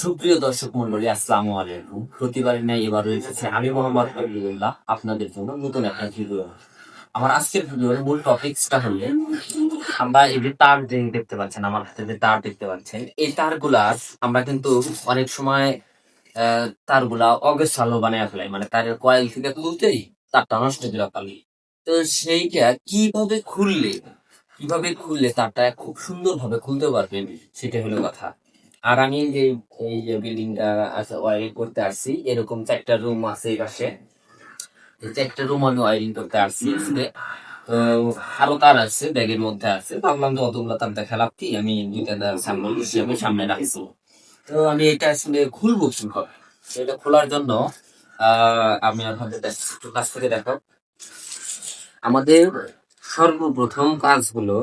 সুপ্রিয় দর্শক মন্ডলী, আসসালামু আলাইকুম। প্রতিবারের ন্যায় এবারও এসেছে আমি মোহাম্মদ হাবিবুল্লাহ আপনাদের জন্য নতুন একটা ভিডিও। আমার আজকের ভিডিওর মূল টপিকসটা হলো, আমরা এই যে তার যে দেখতে পাচ্ছেন, আমার হাতে যে তার দেখতে পাচ্ছেন, এই তারগুলা আমরা কিন্তু অনেক সময় তারগুলা অগোছালো বানায় ফেলাই, মানে তারের কয়েল থেকে তুলতেই তারটা নষ্ট করে ফেলি। তো সেইটা কিভাবে খুললে তারটা খুব সুন্দরভাবে খুলতে পারবেন, সেটা হলো কথা। আর আমি যে এই যে বিল্ডিংটা আছে ওয়ারিং করতে আসছি, এরকম 4টা রুম আছে এই পাশে। এই 4টা রুম আমি ওয়ারিং করতে আসছি আজকে। তো আরো তার আছে, ব্যাগের মধ্যে আছে, ভাবলাম যে অতগুলো তার দেখা লাভ কি, আমি 2টা তার সামনে হিসেবে সামনে রাখছি। তো আমি এটা আসলে খুলবো কিভাবে, এটা খোলার জন্য আমি আপনাদের একটু কাছ থেকে দেখো। আমাদের সর্বপ্রথম কাজ হলো,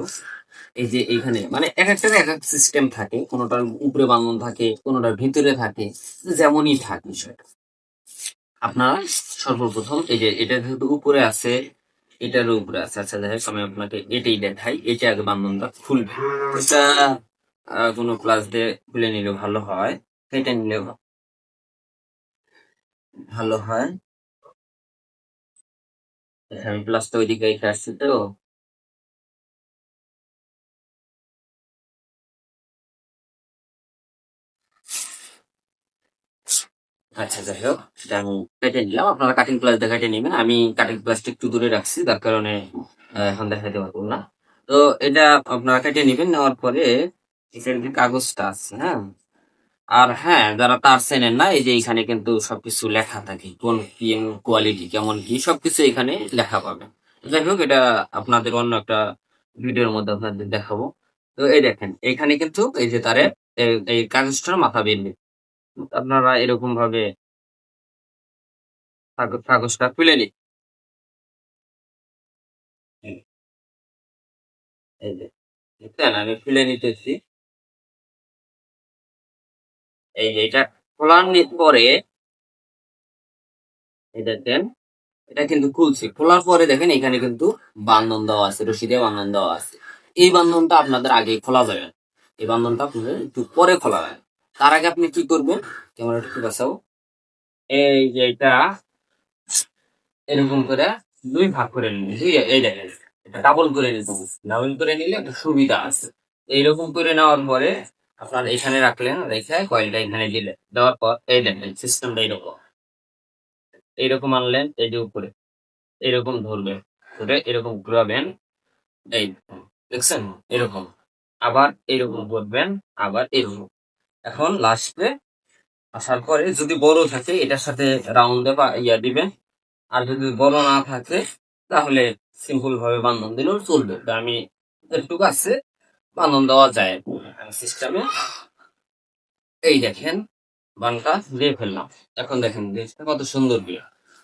এই যে এইখানে মানে এক একটার এক এক সিস্টেম থাকে, কোনোটার উপরে বাঁধন থাকে, কোনোটার ভিতরে থাকে, যেমনই থাক বিষয়টা। আপনার সর্বপ্রথম এই যে এটা যেহেতু উপরে আছে, এটার উপরে আছে, আচ্ছা যাই হোক, আমি আপনাকে এটাই দেখাই। এটা আগে বান্ধনটা খুলবে। এটা কোনো প্লাস দিয়ে খুলে নিলে ভালো হয়, কেটে নিলে ভালো হয়। আমি প্লাসটা ওইদিকে রেখে আসছি তো। আচ্ছা যাই হোক, সেটা আমি কেটে নিলাম। আপনারা কাটিং প্লাস দিয়ে কেটে নিবেন, আমি কাটিং প্লাসটা একটু দূরে রাখছি, তার কারণে এখন দেখাতে পারবো না। তো এটা আপনারা কেটে নিবেন, নেওয়ার পরে এখানে যে কাগজটা আছে, হ্যাঁ। আর হ্যাঁ, যারা তার চেনেন না, এই যে এখানে কিন্তু সবকিছু লেখা থাকে, কোন কি কোয়ালিটি কেমন কি সবকিছু এখানে লেখা পাবেন। যাই হোক, এটা আপনাদের অন্য একটা ভিডিওর মধ্যে আপনাদের দেখাবো। তো এই দেখেন, এখানে কিন্তু এই যে তারে এই কাগজটার মাথা বের, আপনারা এরকম ভাবে কাগজটা খুলে নিন। এই যে দেখছেন, আমি খুলে নিতেছি। এই যে এটা খোলার পরে এই দেখেন, এটা কিন্তু খুলছি। খোলার পরে দেখেন এখানে কিন্তু বান্ধন দেওয়া আছে, রশি দিয়ে বান্ধন দেওয়া আছে। এই বান্ধনটা আপনাদের আগে খোলা যাবে না। এই বান্ধনটা আপনাদের একটু পরে খোলা যাবে। তার আগে আপনি কি করবেন, ক্যামেরাটা একটু বাঁচাও। এই যে এটা এরকম করে 2 ভাগ করে নিন। এই দেখেন, এটা ডাবল করে নিতে হবে। ডাবল করে নিলে একটা সুবিধা আছে। এইরকম করে নেওয়ার পরে আপনার এখানে রাখলেন, রেখে কয়েলটা এখানে দিলেন, দেওয়ার পর এই দেখেন সিস্টেমটা এইরকম। এইরকম আনলেন, এই যে উপরে এরকম ধরবে, ধরে এরকম ঘুরাবেন। এই দেখছেন, এরকম আবার এরকম করবেন, আবার এরকম। এখন লাস্টে আসার পরে যদি বড় থাকে এটার সাথে রাউন্ডে বা ইয়া দিবেন। আর যদি বড় না থাকে তাহলে সিম্পল ভাবে বান্ধন দিলেও চলবে। তা আমি যেটুকু আছে বান্ধন দেওয়া যায় সিস্টেমে। এই দেখেন, বানটা দিয়ে ফেললাম। এখন দেখেন জিনিসটা কত সুন্দর দিয়ে।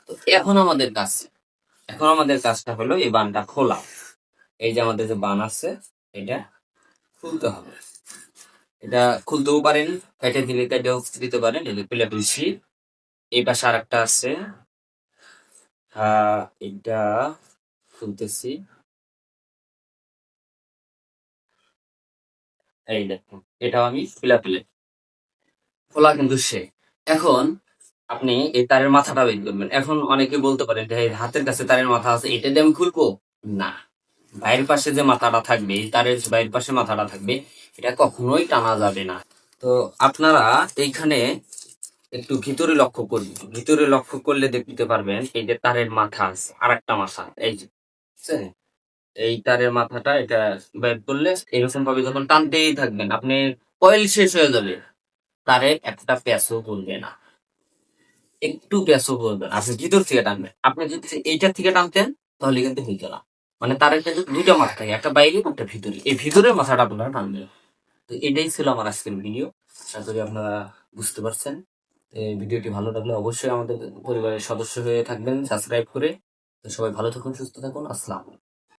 তো এখন আমাদের কাজটা হলো এই বানটা খোলা। এই যে আমাদের যে বান আছে, এটা খুলতে হবে। এটা খুলতেও পারেন, কেটে দিলে কেটেও দিতে পারেন। এই যে প্লেট দিচ্ছি, এই পাশে আর একটা আছে। এটা খুলতেছি। এই দেখুন, এটাও আমি প্লেট খোলা কিন্তু সে। এখন আপনি এই তারের মাথাটা বের করবেন। এখন অনেকে বলতে পারেন যে, "এই হাতের কাছে তারের মাথা আছে, এটা দিয়ে আমি খুলবো?" না, বাইরের পাশে যে মাথাটা থাকবে, এই তারের বাইরের পাশে মাথাটা থাকবে, এটা কখনোই টানা যাবে না। তো আপনারা এইখানে একটু ভিতরে লক্ষ্য করবেন। ভিতরে লক্ষ্য করলে দেখতে পারবেন এই যে তারের মাথা আছে, আর একটা মাথা, এই যে বুঝছেন? এই তারের মাথাটা এটা বের করলে এরকম ভাবে যখন টানতেই থাকবেন, আপনি কয়েল শেষ হয়ে যাবে, তারে একটা প্যাঁচও বলবে না, একটু প্যাঁচও বলবে না। আপনি ভিতর থেকে টানবেন। আপনি যদি এইটার থেকে টানতেন তাহলে কিন্তু হইতো না। মানে তারের কিন্তু 2টা মাথা থাকে, একটা বাইরে একটা ভিতরে। এই ভিতরের মাথাটা আপনারা টানবেন। তো এটাই ছিল আমার আজকের ভিডিও। আশা করি আপনারা বুঝতে পারছেন। এই ভিডিওটি ভালো লাগলে অবশ্যই আমাদের পরিবারের সদস্য হয়ে থাকবেন সাবস্ক্রাইব করে। তো সবাই ভালো থাকুন, সুস্থ থাকুন। আসসালাম।